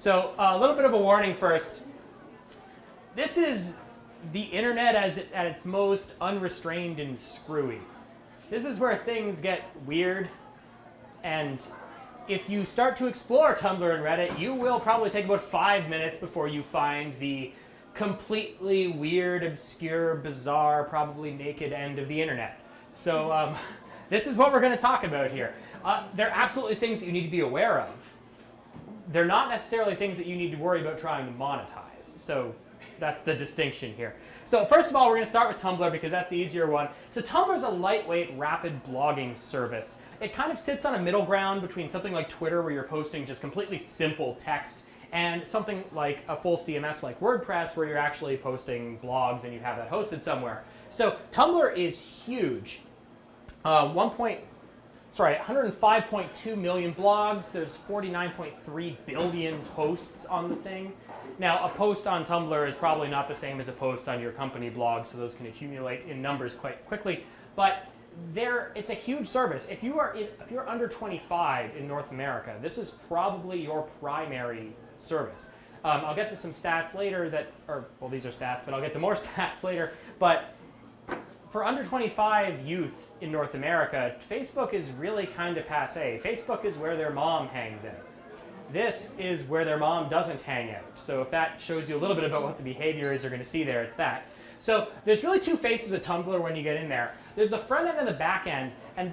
So a little bit of a warning first. This is the internet at its most unrestrained and screwy. This is where things get weird, and if you start to explore Tumblr and Reddit, you will probably take about 5 minutes before you find the completely weird, obscure, bizarre, probably naked end of the internet. So this is what we're going to talk about here. They're absolutely things that you need to be aware of. They're not necessarily things that you need to worry about trying to monetize. So that's the distinction here. So first of all, we're going to start with Tumblr because that's the easier one. So Tumblr is a lightweight, rapid blogging service. It kind of sits on a middle ground between something like Twitter, where you're posting just completely simple text, and something like a full CMS like WordPress, where you're actually posting blogs and you have that hosted somewhere. So Tumblr is huge. 105.2 million blogs. There's 49.3 billion posts on the thing. Now, a post on Tumblr is probably not the same as a post on your company blog, so those can accumulate in numbers quite quickly. But it's a huge service. If you're under 25 in North America, this is probably your primary service. I'll get to some stats later well, these are stats, but I'll get to more stats later. But for under 25 youth in North America, Facebook is really kind of passé. Facebook is where their mom hangs out. This is where their mom doesn't hang out. So if that shows you a little bit about what the behavior is you're going to see there, it's that. So there's really two faces of Tumblr when you get in there. There's the front end and the back end, and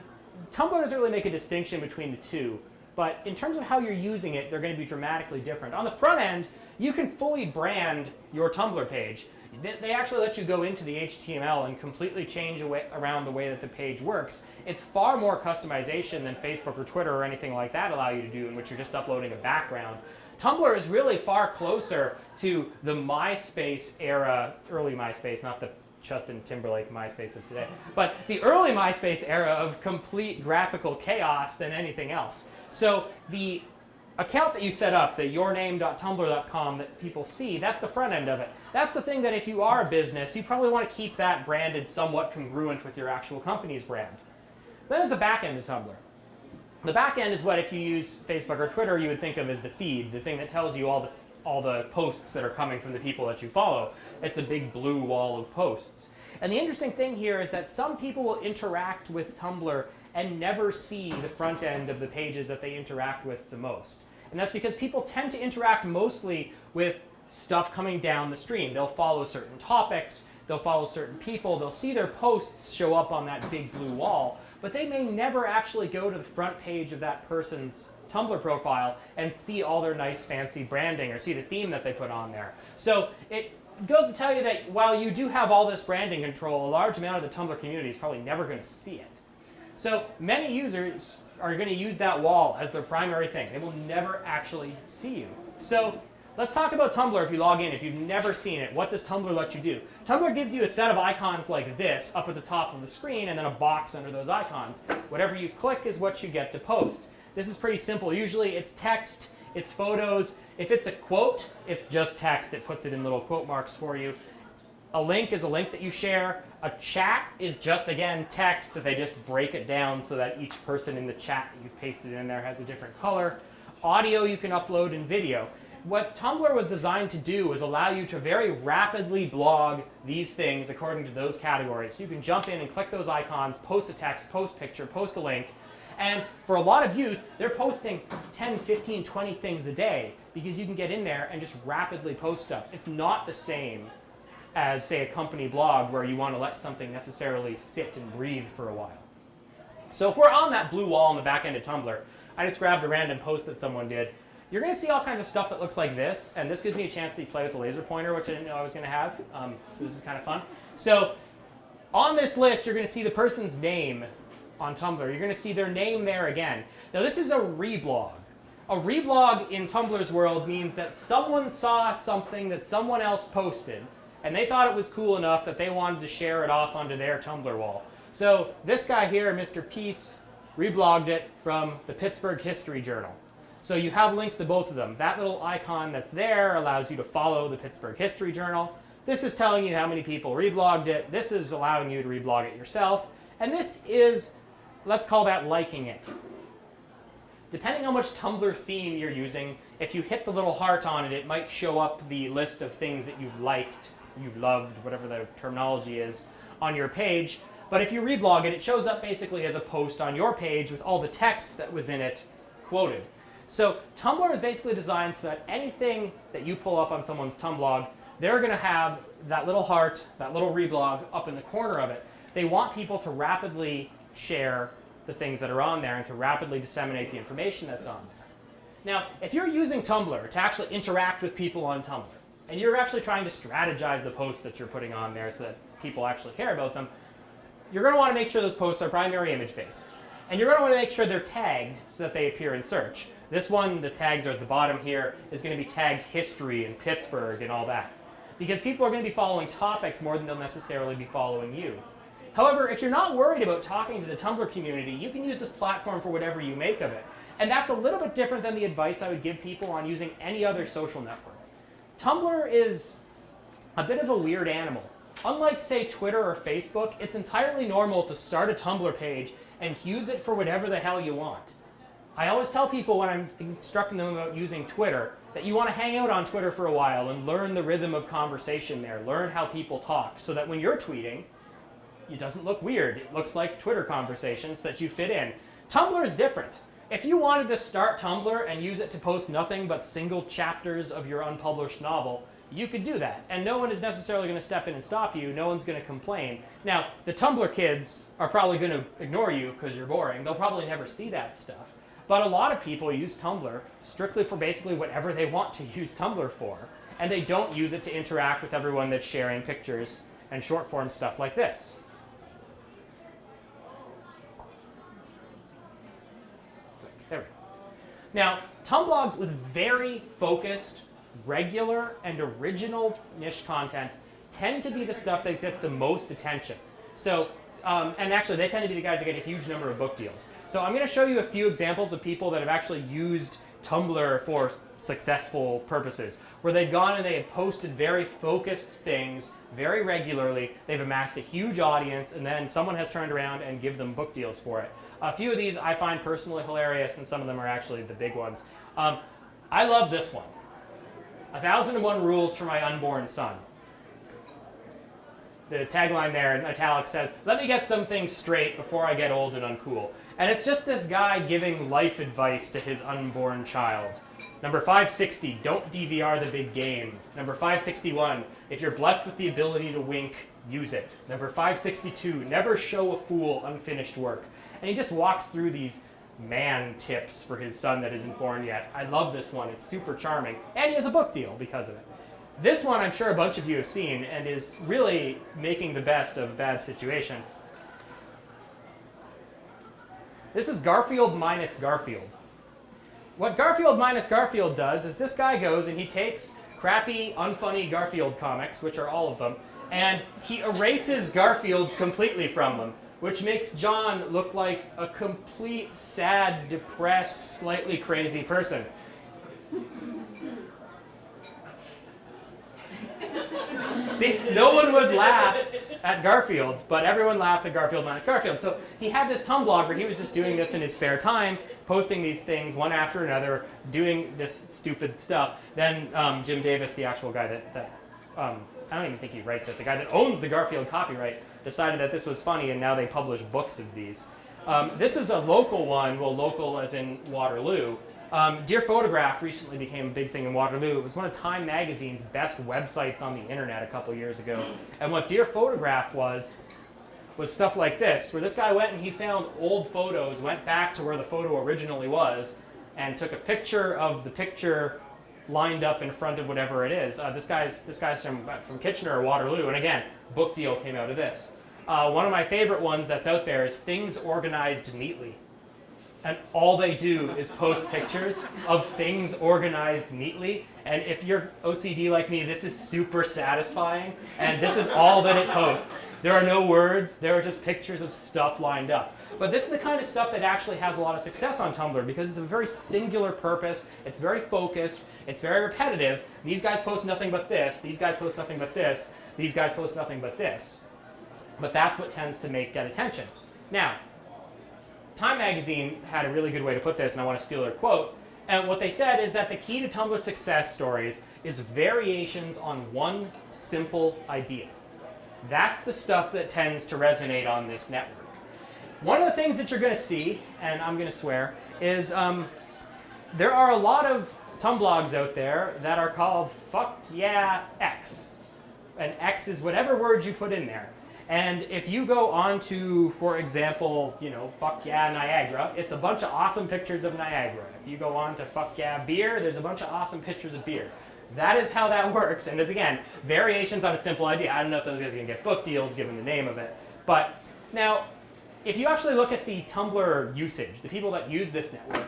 Tumblr doesn't really make a distinction between the two. But in terms of how you're using it, they're going to be dramatically different. On the front end, you can fully brand your Tumblr page. They actually let you go into the HTML and completely change around the way that the page works. It's far more customization than Facebook or Twitter or anything like that allow you to do, in which you're just uploading a background. Tumblr is really far closer to the MySpace era, early MySpace, not the Justin Timberlake MySpace of today, but the early MySpace era of complete graphical chaos than anything else. So the account that you set up, the yourname.tumblr.com that people see, that's the front end of it. That's the thing that if you are a business, you probably want to keep that branded somewhat congruent with your actual company's brand. Then there's the back end of Tumblr. The back end is what, if you use Facebook or Twitter, you would think of as the feed, the thing that tells you all the posts that are coming from the people that you follow. It's a big blue wall of posts. And the interesting thing here is that some people will interact with Tumblr and never see the front end of the pages that they interact with the most. And that's because people tend to interact mostly with stuff coming down the stream. They'll follow certain topics, they'll follow certain people, they'll see their posts show up on that big blue wall, but they may never actually go to the front page of that person's Tumblr profile and see all their nice fancy branding or see the theme that they put on there. So it goes to tell you that while you do have all this branding control, a large amount of the Tumblr community is probably never going to see it. So many users are going to use that wall as their primary thing. They will never actually see you. So let's talk about Tumblr if you log in. If you've never seen it, what does Tumblr let you do? Tumblr gives you a set of icons like this up at the top of the screen and then a box under those icons. Whatever you click is what you get to post. This is pretty simple. Usually it's text, it's photos. If it's a quote, it's just text. It puts it in little quote marks for you. A link is a link that you share. A chat is just, again, text. They just break it down so that each person in the chat that you've pasted in there has a different color. Audio you can upload, and video. What Tumblr was designed to do is allow you to very rapidly blog these things according to those categories. So you can jump in and click those icons, post a text, post picture, post a link. And for a lot of youth, they're posting 10, 15, 20 things a day because you can get in there and just rapidly post stuff. It's not the same as, say, a company blog where you want to let something necessarily sit and breathe for a while. So if we're on that blue wall on the back end of Tumblr, I just grabbed a random post that someone did. You're going to see all kinds of stuff that looks like this, and this gives me a chance to play with the laser pointer, which I didn't know I was going to have, so this is kind of fun. So on this list, you're going to see the person's name on Tumblr. You're going to see their name there again. Now this is a reblog. A reblog in Tumblr's world means that someone saw something that someone else posted, and they thought it was cool enough that they wanted to share it off onto their Tumblr wall. So this guy here, Mr. Peace, reblogged it from the Pittsburgh History Journal. So you have links to both of them. That little icon that's there allows you to follow the Pittsburgh History Journal. This is telling you how many people reblogged it. This is allowing you to reblog it yourself. And this is, let's call that liking it. depending on which Tumblr theme you're using, if you hit the little heart on it, it might show up the list of things that you've liked, you've loved, whatever the terminology is, on your page. But if you reblog it, it shows up basically as a post on your page with all the text that was in it quoted. So Tumblr is basically designed so that anything that you pull up on someone's Tumblr, they're going to have that little heart, that little reblog up in the corner of it. They want people to rapidly share the things that are on there and to rapidly disseminate the information that's on there. Now, if you're using Tumblr to actually interact with people on Tumblr, and you're actually trying to strategize the posts that you're putting on there so that people actually care about them, you're going to want to make sure those posts are primary image based. And you're going to want to make sure they're tagged so that they appear in search. This one, the tags are at the bottom here, is going to be tagged history and Pittsburgh and all that. Because people are going to be following topics more than they'll necessarily be following you. However, if you're not worried about talking to the Tumblr community, you can use this platform for whatever you make of it. And that's a little bit different than the advice I would give people on using any other social network. Tumblr is a bit of a weird animal. Unlike, say, Twitter or Facebook, it's entirely normal to start a Tumblr page and use it for whatever the hell you want. I always tell people when I'm instructing them about using Twitter that you want to hang out on Twitter for a while and learn the rhythm of conversation there, learn how people talk, so that when you're tweeting, it doesn't look weird. It looks like Twitter conversations that you fit in. Tumblr is different. If you wanted to start Tumblr and use it to post nothing but single chapters of your unpublished novel, you could do that. And no one is necessarily going to step in and stop you. No one's going to complain. Now, the Tumblr kids are probably going to ignore you because you're boring. They'll probably never see that stuff. But a lot of people use Tumblr strictly for basically whatever they want to use Tumblr for. And they don't use it to interact with everyone that's sharing pictures and short form stuff like this. There we go. Now, Tumblogs with very focused, regular, and original niche content tend to be the stuff that gets the most attention. So, and actually, they tend to be the guys that get a huge number of book deals. So I'm going to show you a few examples of people that have actually used Tumblr for successful purposes, where they've gone and they have posted very focused things very regularly. They've amassed a huge audience, and then someone has turned around and give them book deals for it. A few of these I find personally hilarious, and some of them are actually the big ones. I love this one. 1001 Rules for My Unborn Son. The tagline there in italics says, "Let me get some things straight before I get old and uncool." And it's just this guy giving life advice to his unborn child. Number 560, don't DVR the big game. Number 561, if you're blessed with the ability to wink, use it. Number 562, never show a fool unfinished work. And he just walks through these man tips for his son that isn't born yet. I love this one. It's super charming. And he has a book deal because of it. This one I'm sure a bunch of you have seen and is really making the best of a bad situation. This is Garfield minus Garfield. What Garfield minus Garfield does is this guy goes and he takes crappy, unfunny Garfield comics, which are all of them, and he erases Garfield completely from them, which makes John look like a complete, sad, depressed, slightly crazy person. See, no one would laugh at Garfield, but everyone laughs at Garfield minus Garfield. So he had this Tumblr where he was just doing this in his spare time, posting these things one after another, doing this stupid stuff. Then Jim Davis, the actual guy that I don't even think he writes it, the guy that owns the Garfield copyright, decided that this was funny, and now they publish books of these. This is a local one, well, local as in Waterloo. Dear Photograph recently became a big thing in Waterloo. It was one of Time Magazine's best websites on the internet a couple years ago. And what Dear Photograph was stuff like this, where this guy went and he found old photos, went back to where the photo originally was, and took a picture of the picture lined up in front of whatever it is. This guy's from Kitchener or Waterloo, and again, book deal came out of this. One of my favorite ones that's out there is Things Organized Neatly. And all they do is post pictures of things organized neatly. And if you're OCD like me, this is super satisfying. And this is all that it posts. There are no words. There are just pictures of stuff lined up. But this is the kind of stuff that actually has a lot of success on Tumblr because it's a very singular purpose. It's very focused. It's very repetitive. These guys post nothing but this. These guys post nothing but this. These guys post nothing but this. But that's what tends to get attention. Now, Time magazine had a really good way to put this, and I want to steal their quote. And what they said is that the key to Tumblr success stories is variations on one simple idea. That's the stuff that tends to resonate on this network. One of the things that you're going to see, and I'm going to swear, is there are a lot of Tumblogs out there that are called fuck yeah X. And X is whatever word you put in there. And if you go on to, for example, fuck yeah Niagara, it's a bunch of awesome pictures of Niagara. If you go on to fuck yeah beer, there's a bunch of awesome pictures of beer. That is how that works. And as again, variations on a simple idea. I don't know if those guys are going to get book deals given the name of it. But now, if you actually look at the Tumblr usage, the people that use this network,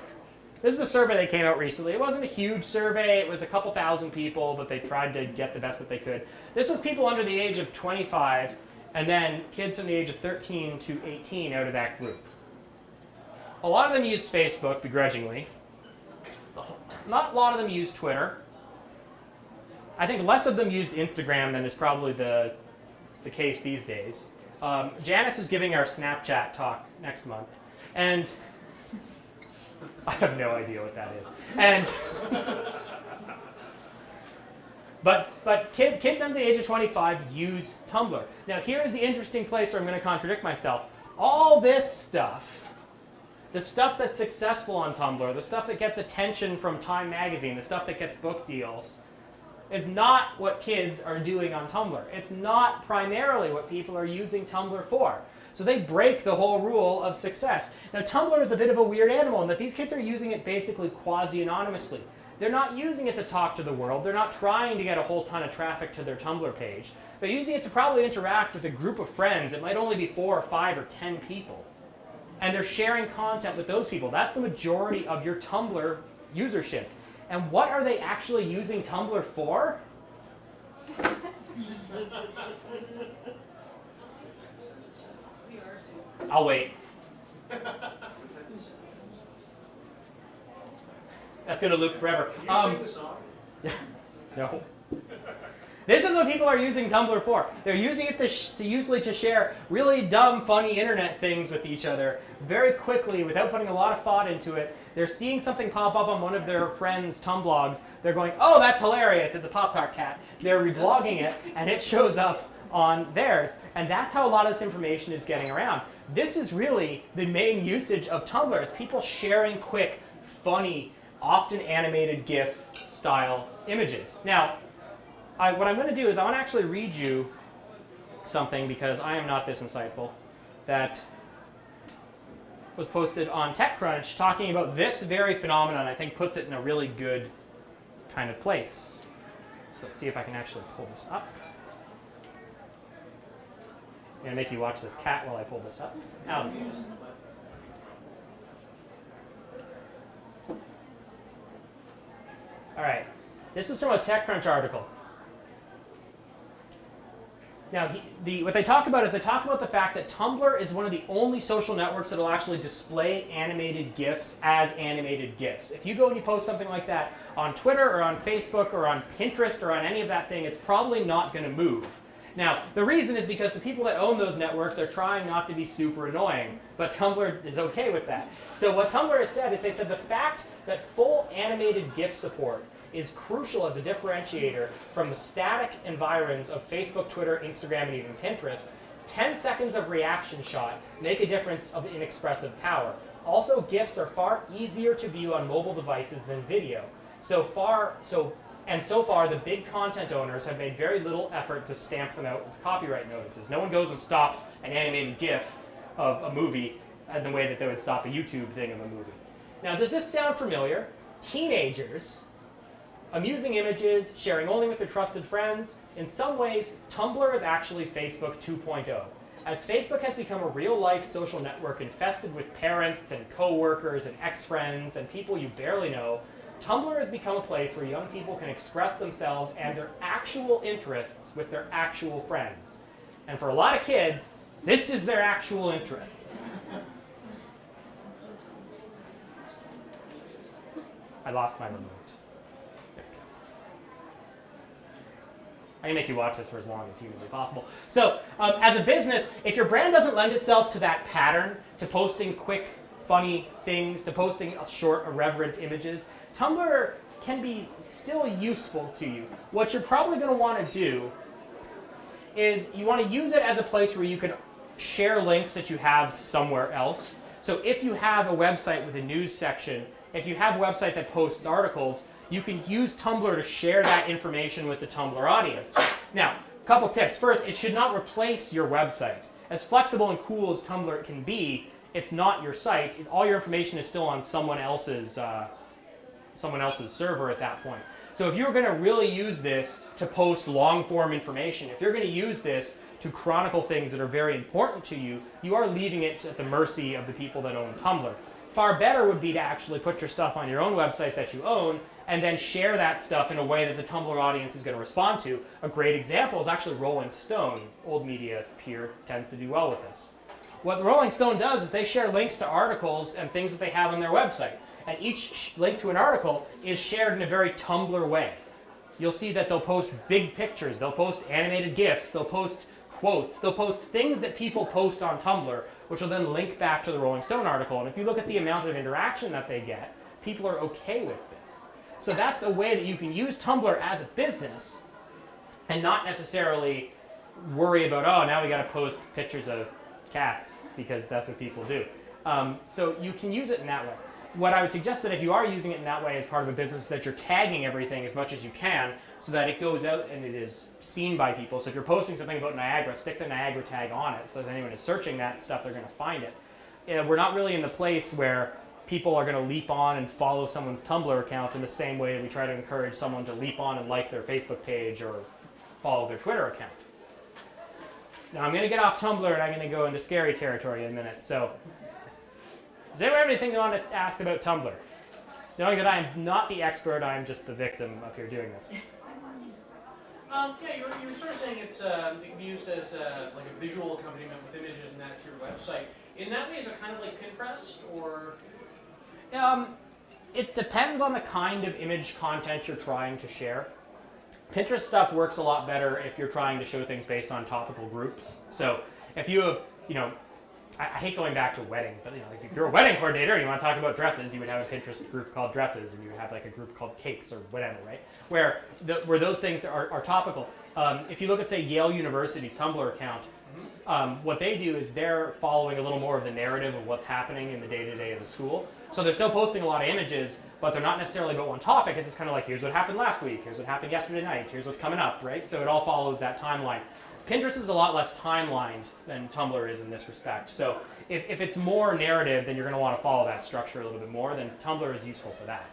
this is a survey that came out recently. It wasn't a huge survey. It was a couple thousand people, but they tried to get the best that they could. This was people under the age of 25, and then kids from the age of 13 to 18 out of that group. A lot of them used Facebook, begrudgingly. Not a lot of them used Twitter. I think less of them used Instagram than is probably the case these days. Janice is giving our Snapchat talk next month, and I have no idea what that is. And but kids under the age of 25 use Tumblr. Now here's the interesting place where I'm going to contradict myself. All this stuff, the stuff that's successful on Tumblr, the stuff that gets attention from Time magazine, the stuff that gets book deals, is not what kids are doing on Tumblr. It's not primarily what people are using Tumblr for. So they break the whole rule of success. Now Tumblr is a bit of a weird animal in that these kids are using it basically quasi-anonymously. They're not using it to talk to the world. They're not trying to get a whole ton of traffic to their Tumblr page. They're using it to probably interact with a group of friends. It might only be 4 or 5 or 10 people. And they're sharing content with those people. That's the majority of your Tumblr usership. And what are they actually using Tumblr for? I'll wait. That's going to loop forever. Can you sing the song? No. This is what people are using Tumblr for. They're using it to usually to share really dumb, funny internet things with each other very quickly without putting a lot of thought into it. They're seeing something pop up on one of their friends' Tumblogs. They're going, oh, that's hilarious. It's a Pop-Tart cat. They're reblogging it, and it shows up on theirs. And that's how a lot of this information is getting around. This is really the main usage of Tumblr. It's people sharing quick, funny, often animated GIF-style images. Now, what I'm going to do is I want to actually read you something, because I am not this insightful, that was posted on TechCrunch talking about this very phenomenon. I think puts it in a really good kind of place. So let's see if I can actually pull this up. I'm going to make you watch this cat while I pull this up. Now let's pull this. All right. This is from a TechCrunch article. Now, what they talk about is they talk about the fact that Tumblr is one of the only social networks that will actually display animated GIFs as animated GIFs. If you go and you post something like that on Twitter or on Facebook or on Pinterest or on any of that thing, it's probably not going to move. Now, the reason is because the people that own those networks are trying not to be super annoying, but Tumblr is okay with that. So what Tumblr has said is they said the fact that full animated GIF support is crucial as a differentiator from the static environs of Facebook, Twitter, Instagram, and even Pinterest. 10 seconds of reaction shot make a difference of inexpressive power. Also, GIFs are far easier to view on mobile devices than video. So far, the big content owners have made very little effort to stamp them out with copyright notices. No one goes and stops an animated GIF of a movie in the way that they would stop a YouTube thing of a movie. Now, does this sound familiar? Teenagers, amusing images, sharing only with their trusted friends. In some ways, Tumblr is actually Facebook 2.0. As Facebook has become a real-life social network infested with parents and co-workers and ex-friends and people you barely know, Tumblr has become a place where young people can express themselves and their actual interests with their actual friends. And for a lot of kids, this is their actual interests. I lost my remote. I can make you watch this for as long as humanly possible. So, as a business, if your brand doesn't lend itself to that pattern, to posting quick, funny things to posting short, irreverent images, Tumblr can be still useful to you. What you're probably going to want to do is you want to use it as a place where you can share links that you have somewhere else. So if you have a website with a news section, if you have a website that posts articles, you can use Tumblr to share that information with the Tumblr audience. Now, a couple tips. First, it should not replace your website. As flexible and cool as Tumblr can be, it's not your site. All your information is still on someone else's server at that point. So if you're going to really use this to post long-form information, if you're going to use this to chronicle things that are very important to you, you are leaving it at the mercy of the people that own Tumblr. Far better would be to actually put your stuff on your own website that you own and then share that stuff in a way that the Tumblr audience is going to respond to. A great example is actually Rolling Stone. Old media peer tends to do well with this. What Rolling Stone does is they share links to articles and things that they have on their website. And each link to an article is shared in a very Tumblr way. You'll see that they'll post big pictures, they'll post animated GIFs, they'll post quotes, they'll post things that people post on Tumblr, which will then link back to the Rolling Stone article. And if you look at the amount of interaction that they get, people are okay with this. So that's a way that you can use Tumblr as a business and not necessarily worry about, oh, now we got to post pictures of cats because that's what people do. So you can use it in that way. What I would suggest that if you are using it in that way as part of a business, that you're tagging everything as much as you can so that it goes out and it is seen by people. So if you're posting something about Niagara, stick the Niagara tag on it so that anyone is searching that stuff, they're going to find it. We're not really in the place where people are going to leap on and follow someone's Tumblr account in the same way that we try to encourage someone to leap on and like their Facebook page or follow their Twitter account. Now I'm going to get off Tumblr and I'm going to go into scary territory in a minute. So, does anyone have anything they want to ask about Tumblr? Knowing that I am not the expert, I am just the victim up here doing this. Yeah, you were sort of saying it can be used as like a visual accompaniment with images and that to your website. In that way, is it kind of like Pinterest, or? It depends on the kind of image content you're trying to share. Pinterest stuff works a lot better if you're trying to show things based on topical groups. So if you have, I hate going back to weddings, but if you're a wedding coordinator and you want to talk about dresses, you would have a Pinterest group called dresses, and you would have like a group called cakes or whatever, right? Where those things are topical. If you look at, say, Yale University's Tumblr account, what they do is they're following a little more of the narrative of what's happening in the day-to-day of the school. So they're still posting a lot of images, but they're not necessarily about one topic. It's just kind of like, here's what happened last week, here's what happened yesterday night, here's what's coming up, right? So it all follows that timeline. Pinterest is a lot less timelined than Tumblr is in this respect. So if it's more narrative, then you're going to want to follow that structure a little bit more, then Tumblr is useful for that.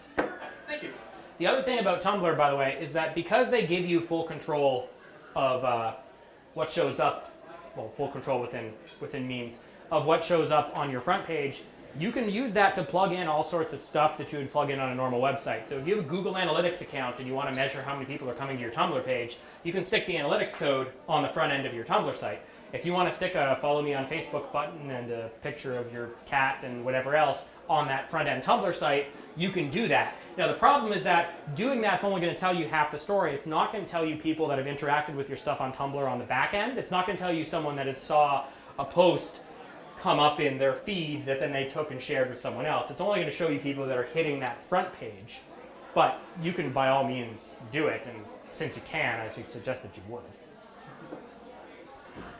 Thank you. The other thing about Tumblr, by the way, is that because they give you full control of what shows up, well, full control within means, of what shows up on your front page, you can use that to plug in all sorts of stuff that you would plug in on a normal website. So if you have a Google Analytics account and you want to measure how many people are coming to your Tumblr page, you can stick the analytics code on the front end of your Tumblr site. If you want to stick a follow me on Facebook button and a picture of your cat and whatever else on that front end Tumblr site, you can do that. Now the problem is that doing that's only going to tell you half the story. It's not going to tell you people that have interacted with your stuff on Tumblr on the back end. It's not going to tell you someone that has saw a post come up in their feed that then they took and shared with someone else. It's only going to show you people that are hitting that front page. But you can by all means do it, and since you can, I suggest that you would.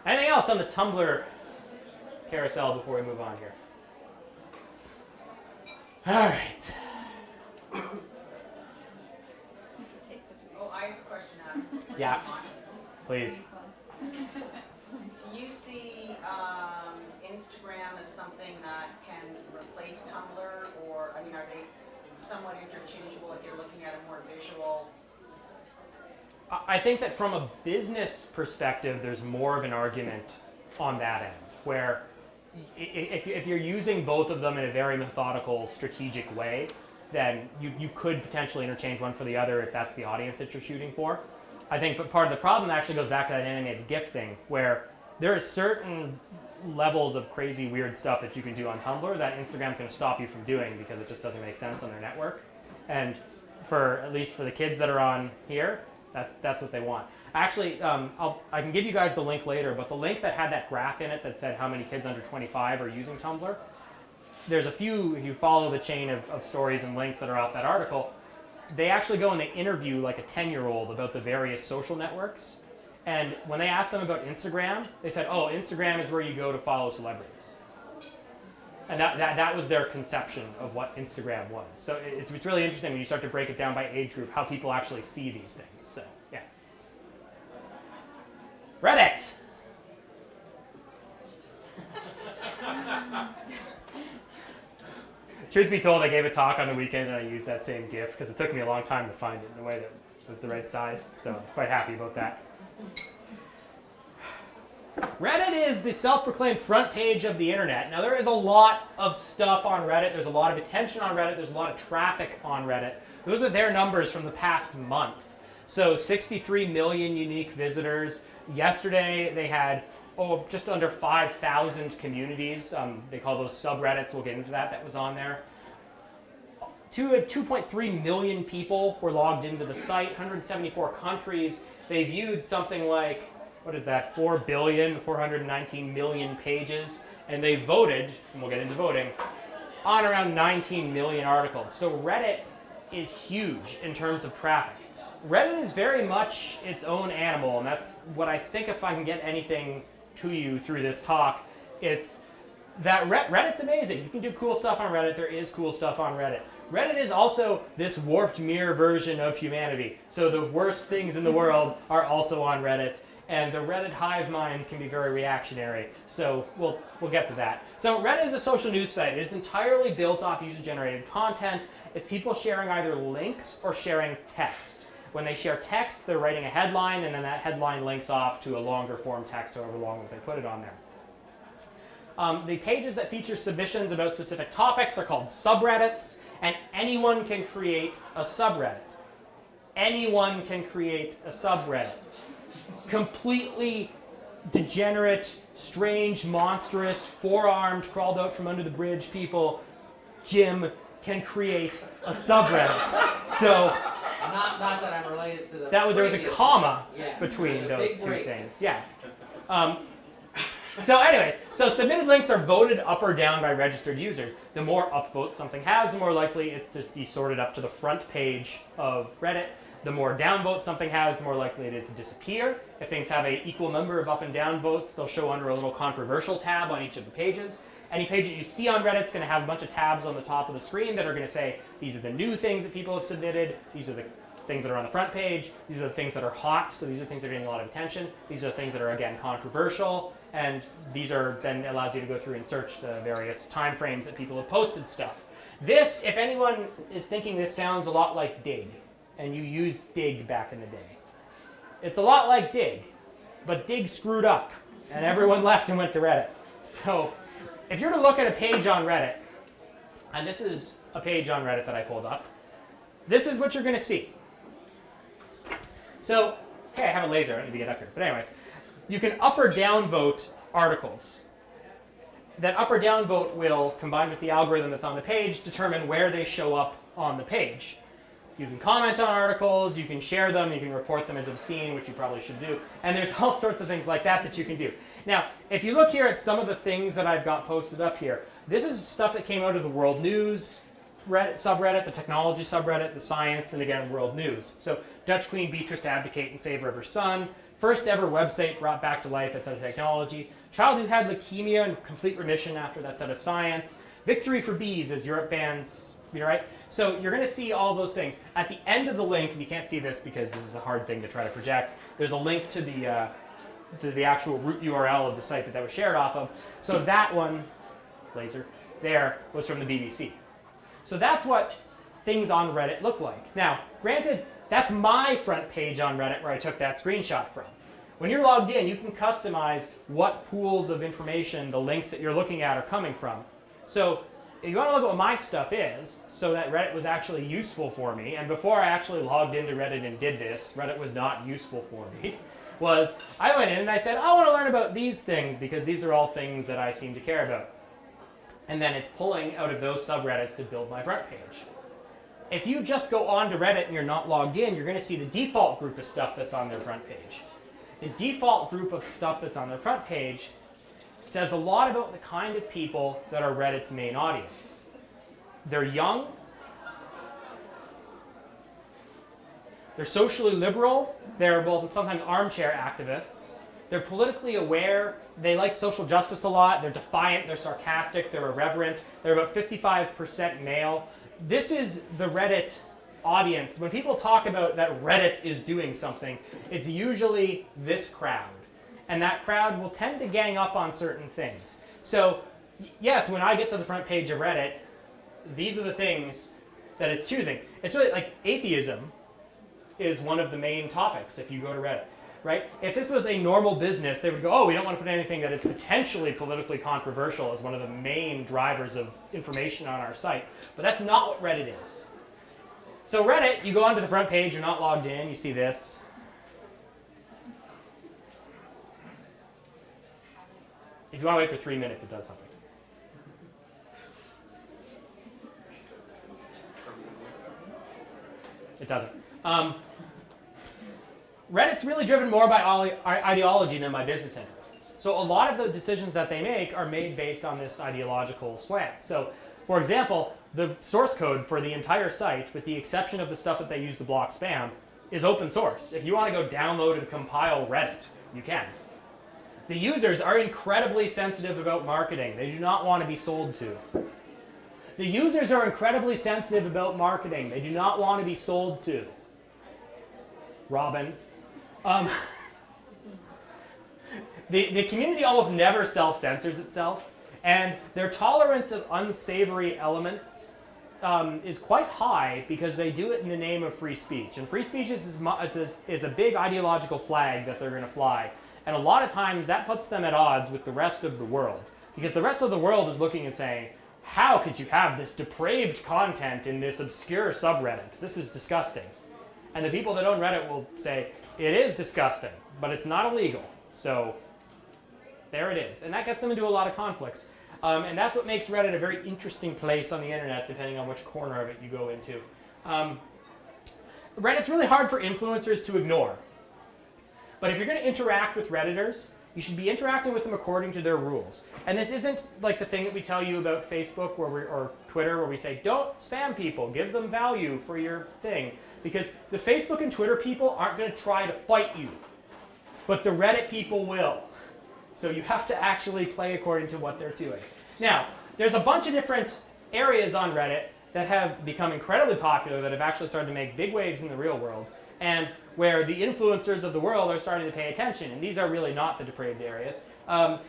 Anything else on the Tumblr carousel before we move on here? All right. Oh, I have a question, Adam. Yeah, please. Do you see Instagram as something that can replace Tumblr, or, are they somewhat interchangeable if you're looking at a more visual? I think that from a business perspective, there's more of an argument on that end, where if you're using both of them in a very methodical, strategic way, then you could potentially interchange one for the other if that's the audience that you're shooting for. I think but part of the problem actually goes back to that animated GIF thing, where there are certain levels of crazy, weird stuff that you can do on Tumblr that Instagram's going to stop you from doing because it just doesn't make sense on their network. And at least for the kids that are on here, that's what they want. Actually, I can give you guys the link later, but the link that had that graph in it that said how many kids under 25 are using Tumblr, there's a few, if you follow the chain of stories and links that are off that article, they actually go and they interview like a 10-year-old about the various social networks. And when they asked them about Instagram, they said, oh, Instagram is where you go to follow celebrities. And that was their conception of what Instagram was. So it's really interesting when you start to break it down by age group, how people actually see these things. So, yeah. Reddit! Truth be told, I gave a talk on the weekend and I used that same GIF because it took me a long time to find it in a way that was the right size. So I'm quite happy about that. Reddit is the self-proclaimed front page of the internet. Now there is a lot of stuff on Reddit. There's a lot of attention on Reddit. There's a lot of traffic on Reddit. Those are their numbers from the past month. So 63 million unique visitors. Yesterday they had just under 5,000 communities. They call those subreddits. We'll get into that. That was on there. 2.3 million people were logged into the site. 174 countries. They viewed something like, what is that, 419 million pages. And they voted, and we'll get into voting, on around 19 million articles. So Reddit is huge in terms of traffic. Reddit is very much its own animal, and that's what I think if I can get anything to you through this talk, it's that Reddit's amazing. You can do cool stuff on Reddit. There is cool stuff on Reddit. Reddit is also this warped mirror version of humanity. So the worst things in the world are also on Reddit, and the Reddit hive mind can be very reactionary. So we'll get to that. So Reddit is a social news site. It is entirely built off user-generated content. It's people sharing either links or sharing text. When they share text, they're writing a headline, and then that headline links off to a longer form text, however long that they put it on there. The pages that feature submissions about specific topics are called subreddits, and anyone can create a subreddit. Anyone can create a subreddit. Completely degenerate, strange, monstrous, four-armed, crawled out from under the bridge people, Jim, can create a subreddit. So Not that I'm related to the. there was a comma between There's a those big two break. things. Yeah. So anyways, so submitted links are voted up or down by registered users. The more upvotes something has, the more likely it's to be sorted up to the front page of Reddit. The more downvotes something has, the more likely it is to disappear. If things have an equal number of up and down votes, they'll show under a little controversial tab on each of the pages. Any page that you see on Reddit is going to have a bunch of tabs on the top of the screen that are going to say, these are the new things that people have submitted, these are the things that are on the front page, these are the things that are hot, so these are things that are getting a lot of attention, these are the things that are, again, controversial, and these are then allows you to go through and search the various time frames that people have posted stuff. This, if anyone is thinking this sounds a lot like Dig, and you used Dig back in the day, it's a lot like Dig, but Dig screwed up, and everyone left and went to Reddit. So if you're to look at a page on Reddit, and this is a page on Reddit that I pulled up, this is what you're going to see. So, hey, I have a laser. I need to get up here. But anyways, you can up or down vote articles. That up or down vote will, combined with the algorithm that's on the page, determine where they show up on the page. You can comment on articles, you can share them, you can report them as obscene, which you probably should do, and there's all sorts of things like that that you can do. Now, if you look here at some of the things that I've got posted up here, this is stuff that came out of the World News subreddit, the technology subreddit, the science, and again, World News. So, Dutch Queen Beatrice to abdicate in favor of her son, first ever website brought back to life, that's out of technology, child who had leukemia and complete remission after, that's out of science, victory for bees as Europe bans, right? So you're going to see all those things. At the end of the link, and you can't see this because this is a hard thing to try to project, there's a link to the actual root URL of the site that was shared off of. So that one, laser, there, was from the BBC. So that's what things on Reddit look like. Now, granted, that's my front page on Reddit where I took that screenshot from. When you're logged in, you can customize what pools of information the links that you're looking at are coming from. So if you want to look at what my stuff is, so that Reddit was actually useful for me, and before I actually logged into Reddit and did this, Reddit was not useful for me, was I went in and I said, I want to learn about these things because these are all things that I seem to care about. And then it's pulling out of those subreddits to build my front page. If you just go on to Reddit and you're not logged in, you're going to see the default group of stuff that's on their front page. The default group of stuff that's on their front page says a lot about the kind of people that are Reddit's main audience. They're young, they're socially liberal, they're well, sometimes armchair activists, they're politically aware, they like social justice a lot, they're defiant, they're sarcastic, they're irreverent, they're about 55% male. This is the Reddit audience. When people talk about that Reddit is doing something, it's usually this crowd. And that crowd will tend to gang up on certain things. So yes, when I get to the front page of Reddit, these are the things that it's choosing. It's really like atheism is one of the main topics if you go to Reddit, right? If this was a normal business, they would go, oh, we don't want to put anything that is potentially politically controversial as one of the main drivers of information on our site. But that's not what Reddit is. So Reddit, you go onto the front page, you're not logged in, you see this. If you want to wait for 3 minutes, it does something. It doesn't. Reddit's really driven more by ideology than by business interests. So a lot of the decisions that they make are made based on this ideological slant. So, for example, the source code for the entire site, with the exception of the stuff that they use to block spam, is open source. If you want to go download and compile Reddit, you can. The users are incredibly sensitive about marketing. They do not want to be sold to. The users are incredibly sensitive about marketing. They do not want to be sold to. Robin. The community almost never self-censors itself, and their tolerance of unsavory elements is quite high because they do it in the name of free speech. And free speech is a big ideological flag that they're going to fly. And a lot of times that puts them at odds with the rest of the world. Because the rest of the world is looking and saying, how could you have this depraved content in this obscure subreddit? This is disgusting. And the people that own Reddit will say, it is disgusting, but it's not illegal. So there it is. And that gets them into a lot of conflicts. And that's what makes Reddit a very interesting place on the internet, depending on which corner of it you go into. Reddit's really hard for influencers to ignore. But if you're going to interact with Redditors, you should be interacting with them according to their rules. And this isn't like the thing that we tell you about Facebook or Twitter where we say, don't spam people, give them value for your thing. Because the Facebook and Twitter people aren't going to try to fight you. But the Reddit people will. So you have to actually play according to what they're doing. Now, there's a bunch of different areas on Reddit that have become incredibly popular that have actually started to make big waves in the real world. And where the influencers of the world are starting to pay attention. And these are really not the depraved areas.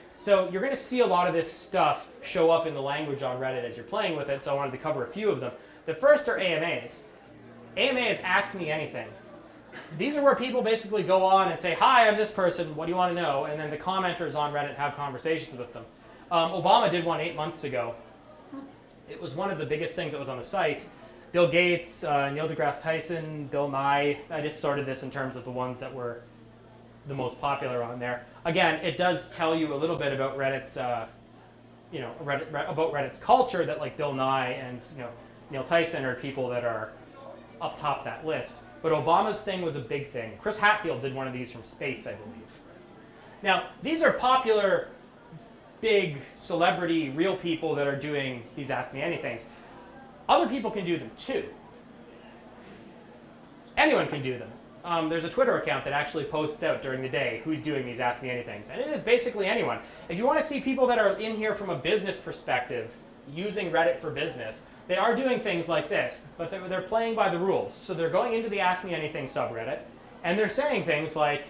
So you're going to see a lot of this stuff show up in the language on Reddit as you're playing with it, so I wanted to cover a few of them. The first are AMAs. AMA is Ask Me Anything. These are where people basically go on and say, hi, I'm this person, what do you want to know? And then the commenters on Reddit have conversations with them. Obama did one 8 months ago. It was one of the biggest things that was on the site. Bill Gates, Neil deGrasse Tyson, Bill Nye. I just sorted this in terms of the ones that were the most popular on there. Again, it does tell you a little bit about Reddit's, about Reddit's culture. That like Bill Nye and Neil Tyson are people that are up top that list. But Obama's thing was a big thing. Chris Hadfield did one of these from space, I believe. Now, these are popular, big celebrity, real people that are doing these Ask Me Anythings. Other people can do them too. Anyone can do them. There's a Twitter account that actually posts out during the day who's doing these Ask Me Anythings. And it is basically anyone. If you want to see people that are in here from a business perspective, using Reddit for business, they are doing things like this, but they're playing by the rules. So they're going into the Ask Me Anything subreddit, and they're saying things like,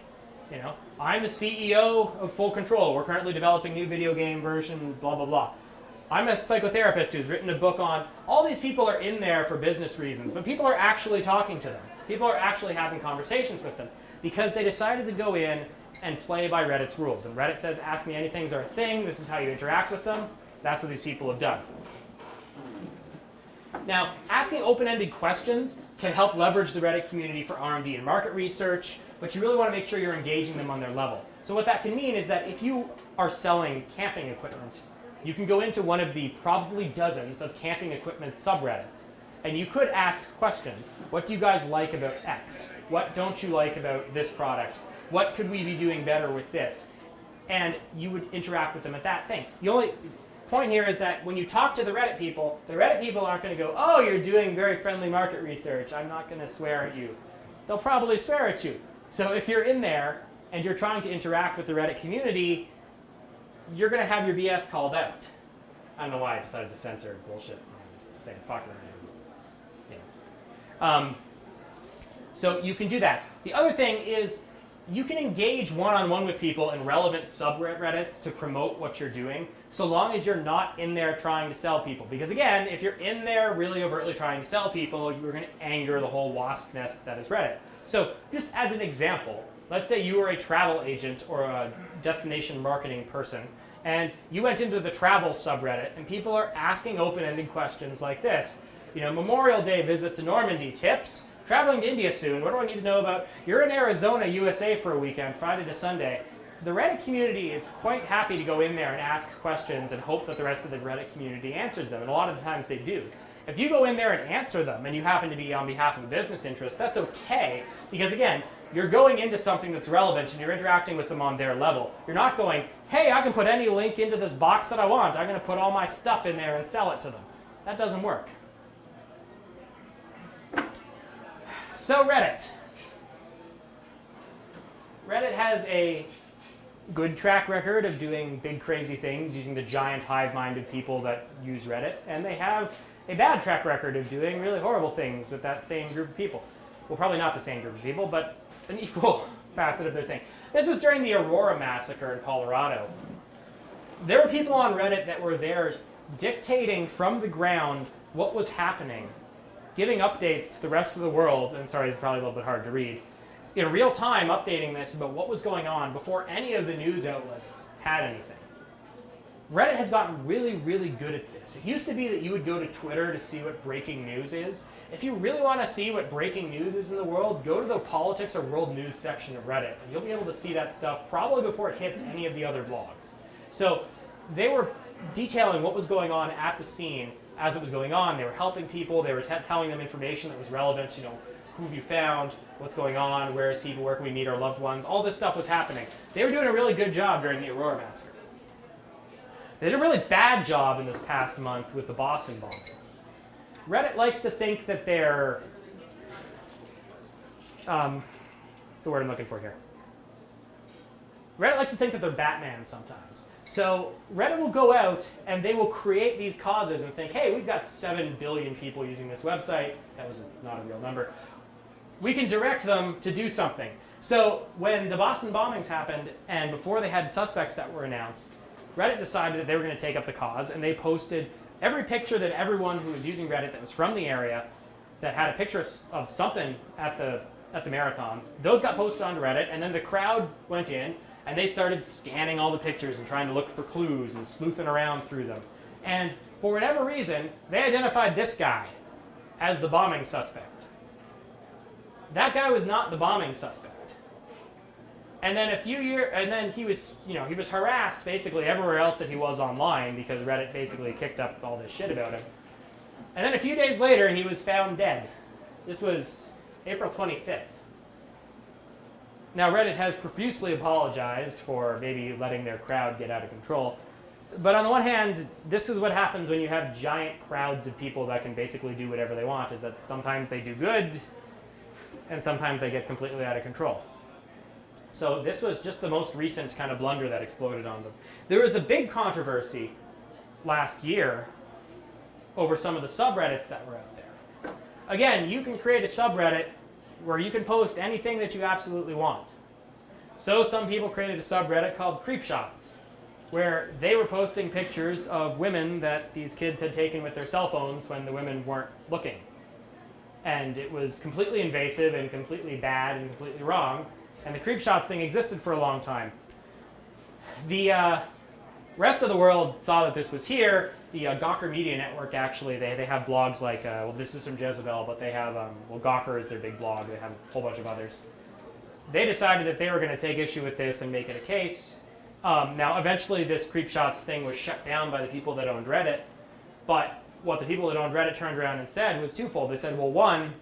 I'm the CEO of Full Control. We're currently developing new video game version, blah, blah, blah. I'm a psychotherapist who's written a book on, all these people are in there for business reasons, but people are actually talking to them. People are actually having conversations with them because they decided to go in and play by Reddit's rules. And Reddit says, Ask Me Anythings are a thing. This is how you interact with them. That's what these people have done. Now, asking open-ended questions can help leverage the Reddit community for R&D and market research, but you really want to make sure you're engaging them on their level. So what that can mean is that if you are selling camping equipment, you can go into one of the probably dozens of camping equipment subreddits, and you could ask questions. What do you guys like about X? What don't you like about this product? What could we be doing better with this? and you would interact with them at that thing. The only point here is that when you talk to the Reddit people aren't going to go, oh, you're doing very friendly market research, I'm not going to swear at you. They'll probably swear at you. So if you're in there and you're trying to interact with the Reddit community, you're going to have your BS called out. I don't know why I decided to censor bullshit. I'm just saying fuck it. So you can do that. The other thing is you can engage one-on-one with people in relevant subreddits to promote what you're doing, so long as you're not in there trying to sell people. Because again, if you're in there really overtly trying to sell people, you're going to anger the whole wasp nest that is Reddit. So just as an example, let's say you were a travel agent or a destination marketing person, and you went into the travel subreddit, and people are asking open-ended questions like this. You know, Memorial Day visit to Normandy tips. Traveling to India soon, what do I need to know about? You're in Arizona, USA for a weekend, Friday to Sunday. The Reddit community is quite happy to go in there and ask questions and hope that the rest of the Reddit community answers them, and a lot of the times they do. If you go in there and answer them, and you happen to be on behalf of a business interest, that's okay, because again, you're going into something that's relevant and you're interacting with them on their level. You're not going, hey, I can put any link into this box that I want. I'm going to put all my stuff in there and sell it to them. That doesn't work. So Reddit. Reddit has a good track record of doing big crazy things using the giant hive-minded people that use Reddit, and they have a bad track record of doing really horrible things with that same group of people. Well, probably not the same group of people, but an equal facet of their thing. This was during the Aurora massacre in Colorado. There were people on Reddit that were there dictating from the ground what was happening, giving updates to the rest of the world, and sorry, it's probably a little bit hard to read, in real time updating this about what was going on before any of the news outlets had anything. Reddit has gotten really, really good at this. It used to be that you would go to Twitter to see what breaking news is. If you really want to see what breaking news is in the world, go to the politics or world news section of Reddit, and you'll be able to see that stuff probably before it hits any of the other blogs. So they were detailing what was going on at the scene as it was going on. They were helping people. They were telling them information that was relevant. You know, who have you found? What's going on? Where's people? Where can we meet our loved ones? All this stuff was happening. They were doing a really good job during the Aurora massacre. They did a really bad job in this past month with the Boston bombings. Reddit likes to think that they're, what's the word I'm looking for here? Reddit likes to think that they're Batman sometimes. So Reddit will go out and they will create these causes and think, hey, we've got 7 billion people using this website. That was not a real number. We can direct them to do something. So when the Boston bombings happened and before they had suspects that were announced, Reddit decided that they were going to take up the cause, and they posted every picture that everyone who was using Reddit that was from the area that had a picture of something at the marathon, those got posted onto Reddit, and then the crowd went in and they started scanning all the pictures and trying to look for clues and sleuthing around through them. And for whatever reason, they identified this guy as the bombing suspect. That guy was not the bombing suspect. And then he was harassed basically everywhere else that he was online because Reddit basically kicked up all this shit about him. And then a few days later, he was found dead. This was April 25th. Now, Reddit has profusely apologized for maybe letting their crowd get out of control. But on the one hand, this is what happens when you have giant crowds of people that can basically do whatever they want, is that sometimes they do good, and sometimes they get completely out of control. So this was just the most recent kind of blunder that exploded on them. There was a big controversy last year over some of the subreddits that were out there. Again, you can create a subreddit where you can post anything that you absolutely want. So some people created a subreddit called Creepshots, where they were posting pictures of women that these kids had taken with their cell phones when the women weren't looking. And it was completely invasive and completely bad and completely wrong. And the Creepshots thing existed for a long time. The rest of the world saw that this was here. The Gawker Media Network, actually, they have blogs like, well, this is from Jezebel, but they have, well, Gawker is their big blog. They have a whole bunch of others. They decided that they were going to take issue with this and make it a case. Now, eventually, this Creepshots thing was shut down by the people that owned Reddit. But what the people that owned Reddit turned around and said was twofold. They said, well, one,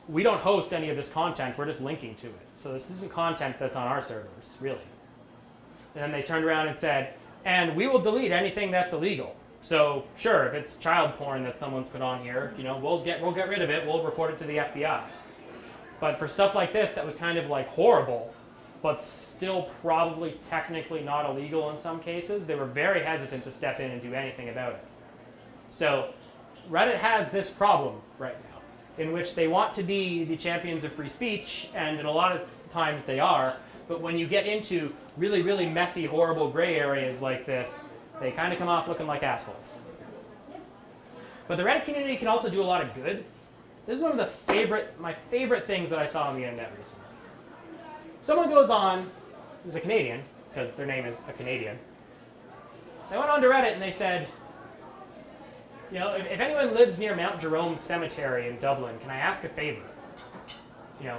we don't host any of this content, we're just linking to it. So this isn't content that's on our servers, really. And then they turned around and said, and we will delete anything that's illegal. So sure, if it's child porn that someone's put on here, we'll get rid of it, we'll report it to the FBI. But for stuff like this that was kind of like horrible, but still probably technically not illegal in some cases, they were very hesitant to step in and do anything about it. So Reddit has this problem right now, in which they want to be the champions of free speech, and in a lot of times they are, but when you get into really, really messy, horrible gray areas like this, they kind of come off looking like assholes. But the Reddit community can also do a lot of good. This is one of my favorite things that I saw on the internet recently. Someone goes on, is a Canadian, because their name is a Canadian. They went on to Reddit and they said, if anyone lives near Mount Jerome Cemetery in Dublin, can I ask a favor?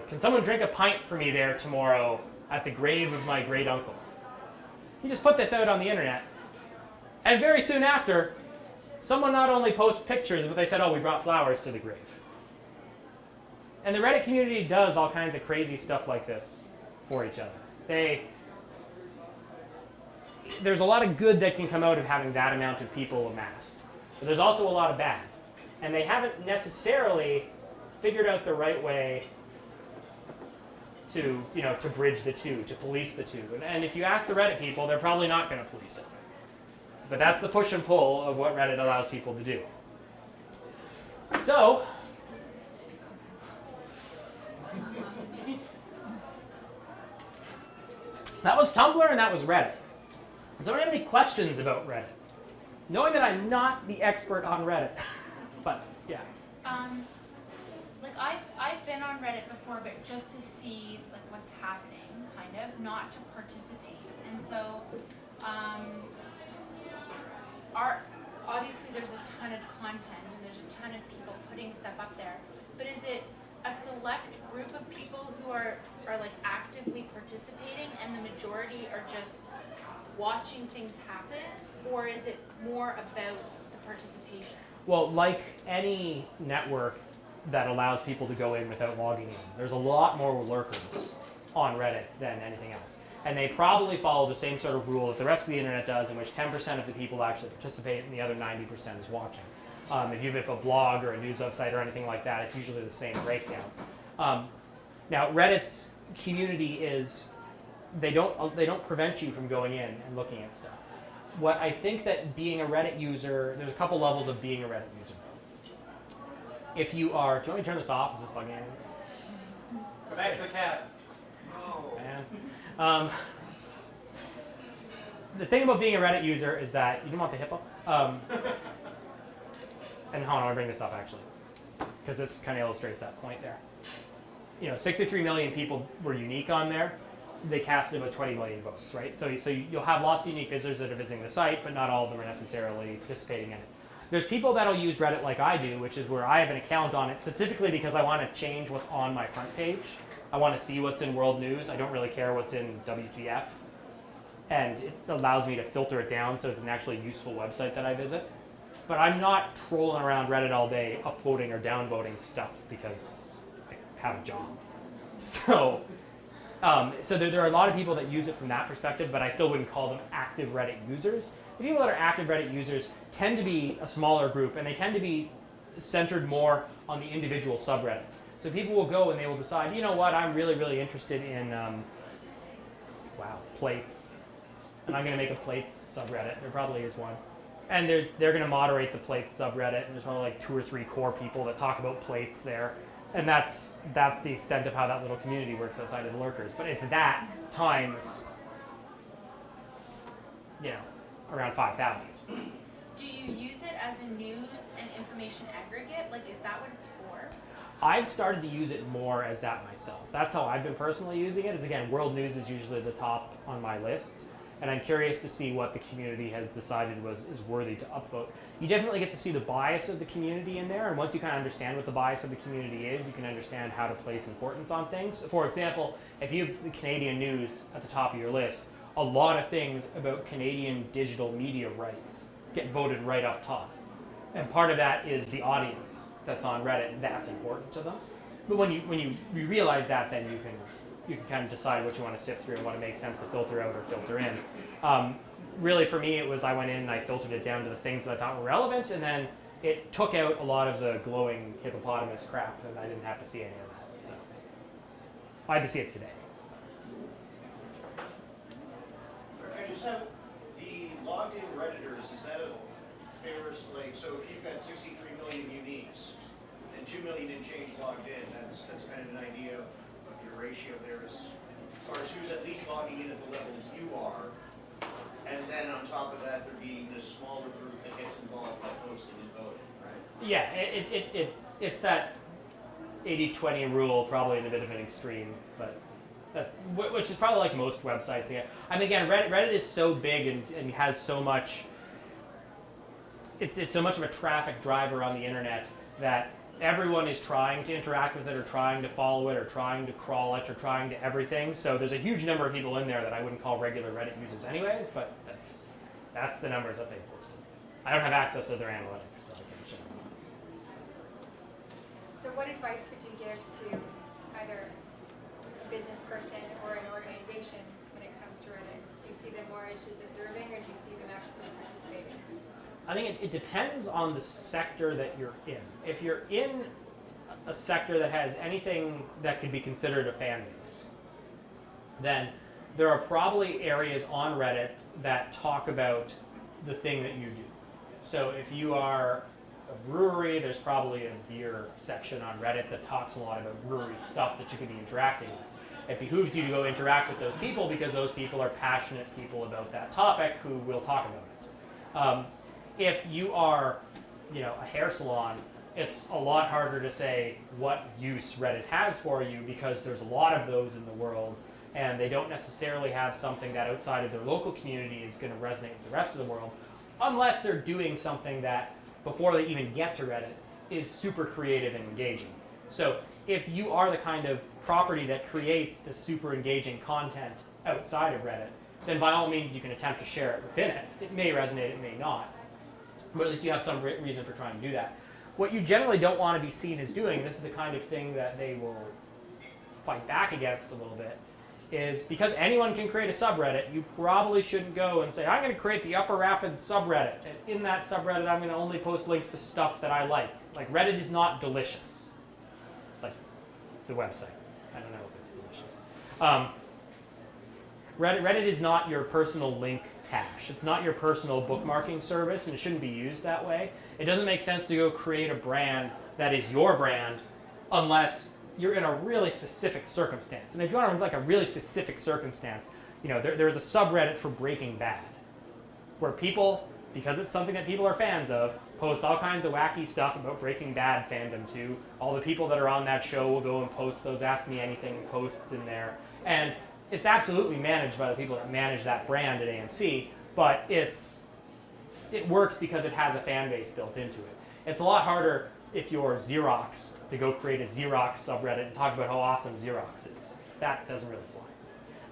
Can someone drink a pint for me there tomorrow at the grave of my great uncle? He just put this out on the internet. And very soon after, someone not only posts pictures, but they said, oh, we brought flowers to the grave. And the Reddit community does all kinds of crazy stuff like this for each other. There's a lot of good that can come out of having that amount of people amassed. But there's also a lot of bad. And they haven't necessarily figured out the right way to bridge the two, to police the two. And if you ask the Reddit people, they're probably not going to police it. But that's the push and pull of what Reddit allows people to do. So, that was Tumblr and that was Reddit. Does anyone have any questions about Reddit? Knowing that I'm not the expert on Reddit, but yeah. I've been on Reddit before, but just to see what's happening, kind of, not to participate. And so, obviously there's a ton of content and there's a ton of people putting stuff up there. But is it a select group of people who are actively participating and the majority are just watching things happen, or is it more about the participation? Well, like any network that allows people to go in without logging in, there's a lot more lurkers on Reddit than anything else. And they probably follow the same sort of rule that the rest of the internet does, in which 10% of the people actually participate and the other 90% is watching. If you have a blog or a news website or anything like that, it's usually the same breakdown. Now, Reddit's community is, they don't prevent you from going in and looking at stuff. What I think that being a Reddit user, there's a couple levels of being a Reddit user. If you are, do you want me to turn this off? Is this bugging anything? Go back to the cat. Oh, man. The thing about being a Reddit user is that, you don't want the hippo? And hold on, I want to bring this up actually, because this kind of illustrates that point there. 63 million people were unique on there. They casted about 20 million votes, right? So you'll have lots of unique visitors that are visiting the site, but not all of them are necessarily participating in it. There's people that'll use Reddit like I do, which is where I have an account on it specifically because I want to change what's on my front page. I want to see what's in world news. I don't really care what's in WTF. And it allows me to filter it down so it's an actually useful website that I visit. But I'm not trolling around Reddit all day upvoting or downvoting stuff because I have a job. So there are a lot of people that use it from that perspective, but I still wouldn't call them active Reddit users. The people that are active Reddit users tend to be a smaller group, and they tend to be centered more on the individual subreddits. So people will go and they will decide, you know what, I'm really, really interested in, plates. And I'm going to make a plates subreddit. There probably is one. And they're going to moderate the plates subreddit, and there's only like 2 or 3 core people that talk about plates there. And that's the extent of how that little community works outside of the lurkers. But it's that times, around 5,000. Do you use it as a news and information aggregate? Is that what it's for? I've started to use it more as that myself. That's how I've been personally using it, is again, world news is usually the top on my list. And I'm curious to see what the community has decided is worthy to upvote. You definitely get to see the bias of the community in there, and once you kind of understand what the bias of the community is, you can understand how to place importance on things. For example, if you have the Canadian news at the top of your list, a lot of things about Canadian digital media rights get voted right up top. And part of that is the audience that's on Reddit, and that's important to them. but when you realize that, then you can kind of decide what you want to sift through and what it makes sense to filter out or filter in. Really, for me, it was I went in and I filtered it down to the things that I thought were relevant, and then it took out a lot of the glowing hippopotamus crap, and I didn't have to see any of that. So I had to see it today. I just have the logged in Redditors, is that a fair, like, so if you've got 63 million uniques and 2 million and change logged in, that's kind of an idea of your ratio there as far as who's at least logging in at the level you are. And then on top of that, there being this smaller group that gets involved by posting and voting, right? Yeah, it's that 80-20 rule, probably in a bit of an extreme, but which is probably like most websites. Yeah. I mean, again, Reddit is so big and has so much. It's so much of a traffic driver on the internet that everyone is trying to interact with it, or trying to follow it, or trying to crawl it, or trying to everything. So there's a huge number of people in there that I wouldn't call regular Reddit users anyways, but that's the numbers that they posted. I don't have access to their analytics, so I can't show them. So what advice would you give to either a business person or an organization when it comes to Reddit? Do you see them more as just observing, or do you see them actually participating? I think it depends on the sector that you're in. If you're in a sector that has anything that could be considered a fan base, then there are probably areas on Reddit that talk about the thing that you do. So if you are a brewery, there's probably a beer section on Reddit that talks a lot about brewery stuff that you could be interacting with. It behooves you to go interact with those people because those people are passionate people about that topic who will talk about it. If you are, a hair salon, it's a lot harder to say what use Reddit has for you because there's a lot of those in the world, and they don't necessarily have something that outside of their local community is going to resonate with the rest of the world, unless they're doing something that, before they even get to Reddit, is super creative and engaging. So if you are the kind of property that creates the super engaging content outside of Reddit, then by all means you can attempt to share it within it. It may resonate, it may not. But at least you have some reason for trying to do that. What you generally don't want to be seen as doing, this is the kind of thing that they will fight back against a little bit, is because anyone can create a subreddit, you probably shouldn't go and say, I'm going to create the Upper Rapids subreddit, and in that subreddit I'm going to only post links to stuff that I like. Like, Reddit is not delicious. Like, the website. I don't know if it's delicious. Reddit is not your personal link cache. It's not your personal bookmarking service, and it shouldn't be used that way. It doesn't make sense to go create a brand that is your brand unless you're in a really specific circumstance. And if you want to like a really specific circumstance, there's a subreddit for Breaking Bad, where people, because it's something that people are fans of, post all kinds of wacky stuff about Breaking Bad fandom too. All the people that are on that show will go and post those Ask Me Anything posts in there. And it's absolutely managed by the people that manage that brand at AMC, but it works because it has a fan base built into it. It's a lot harder if you're Xerox to go create a Xerox subreddit and talk about how awesome Xerox is. That doesn't really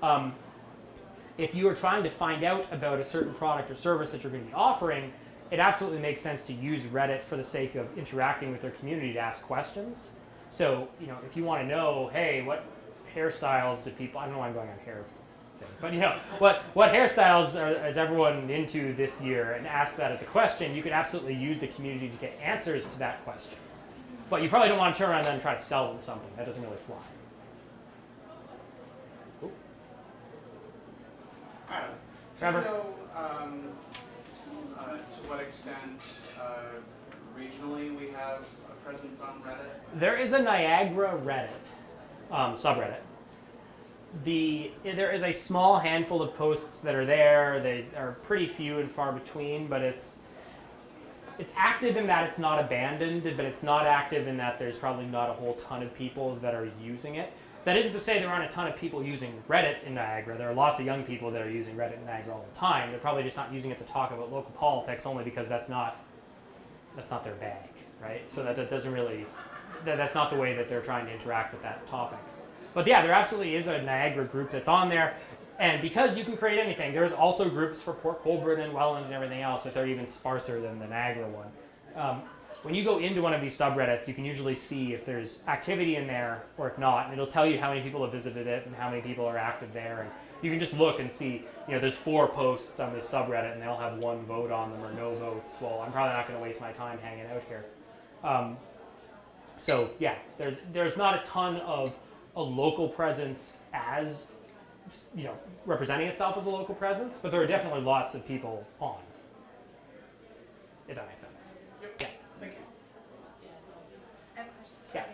fly. If you are trying to find out about a certain product or service that you're going to be offering, it absolutely makes sense to use Reddit for the sake of interacting with their community to ask questions. So, if you want to know, hey, what hairstyles do people, I don't know why I'm going on hair thing, but what hairstyles is everyone into this year, and ask that as a question, you could absolutely use the community to get answers to that question. But you probably don't want to turn around and try to sell them something. That doesn't really fly. Ooh. Trevor? Do you know to what extent regionally we have a presence on Reddit? There is a Niagara Reddit, subreddit. There is a small handful of posts that are there. They are pretty few and far between, but it's active in that it's not abandoned, but it's not active in that there's probably not a whole ton of people that are using it. That isn't to say there aren't a ton of people using Reddit in Niagara. There are lots of young people that are using Reddit in Niagara all the time. They're probably just not using it to talk about local politics only because that's not their bag, right? So that doesn't really, that's not the way that they're trying to interact with that topic. But yeah, there absolutely is a Niagara group that's on there. And because you can create anything, there's also groups for Port Colborne and Welland and everything else, but they're even sparser than the Niagara one. when you go into one of these subreddits, you can usually see if there's activity in there or if not, and it'll tell you how many people have visited it and how many people are active there. And you can just look and see, there's 4 posts on this subreddit and they'll have 1 vote on them or no votes. Well, I'm probably not going to waste my time hanging out here. So yeah, there's not a ton of a local presence as, representing itself as a local presence, but there are definitely lots of people on, if that makes sense. Yeah. Thank you. I have a question. Yeah.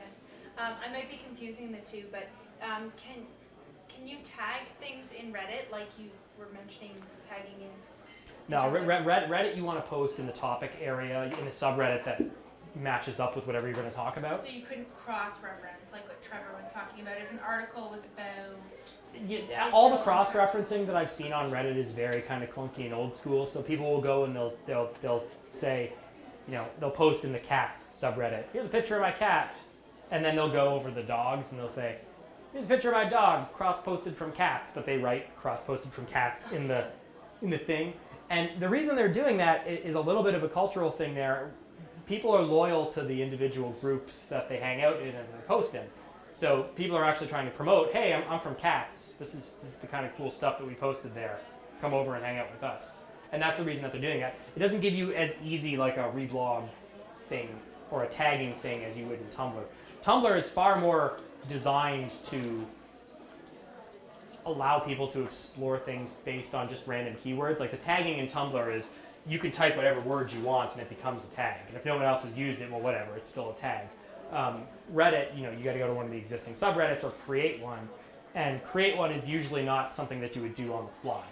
I might be confusing the two, but can you tag things in Reddit like you were mentioning tagging in? No, Reddit you want to post in the topic area, in the subreddit that matches up with whatever you're going to talk about. So you couldn't cross-reference like what Trevor was talking about. If an article was about... Yeah, all the cross-referencing that I've seen on Reddit is very kind of clunky and old school. So people will go and they'll say, they'll post in the cats subreddit, here's a picture of my cat. And then they'll go over the dogs and they'll say, here's a picture of my dog, cross-posted from cats. But they write cross-posted from cats in the thing. And the reason they're doing that is a little bit of a cultural thing there. People are loyal to the individual groups that they hang out in and they post in. So people are actually trying to promote, hey, I'm from Cats. This is the kind of cool stuff that we posted there. Come over and hang out with us. And that's the reason that they're doing that. It doesn't give you as easy like a reblog thing or a tagging thing as you would in Tumblr. Tumblr is far more designed to allow people to explore things based on just random keywords. Like the tagging in Tumblr is you can type whatever words you want and it becomes a tag. And if no one else has used it, well, whatever, it's still a tag. Reddit, you got to go to one of the existing subreddits or create one. And create one is usually not something that you would do on the fly.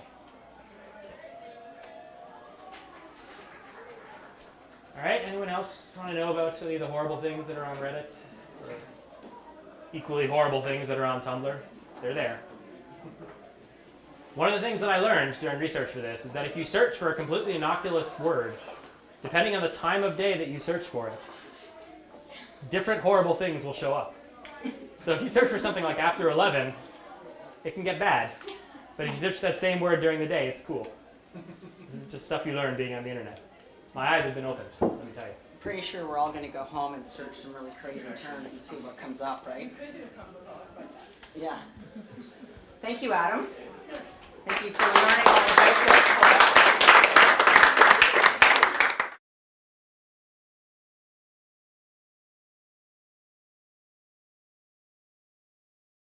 All right, anyone else want to know about any of the horrible things that are on Reddit? Or equally horrible things that are on Tumblr? They're there. One of the things that I learned during research for this is that if you search for a completely innocuous word, depending on the time of day that you search for it, different horrible things will show up. So if you search for something like after 11, it can get bad. But if you search that same word during the day, it's cool. This is just stuff you learn being on the internet. My eyes have been opened, let me tell you. Pretty sure we're all going to go home and search some really crazy terms and see what comes up, right? Yeah. Thank you, Adam. Thank you for learning all about this.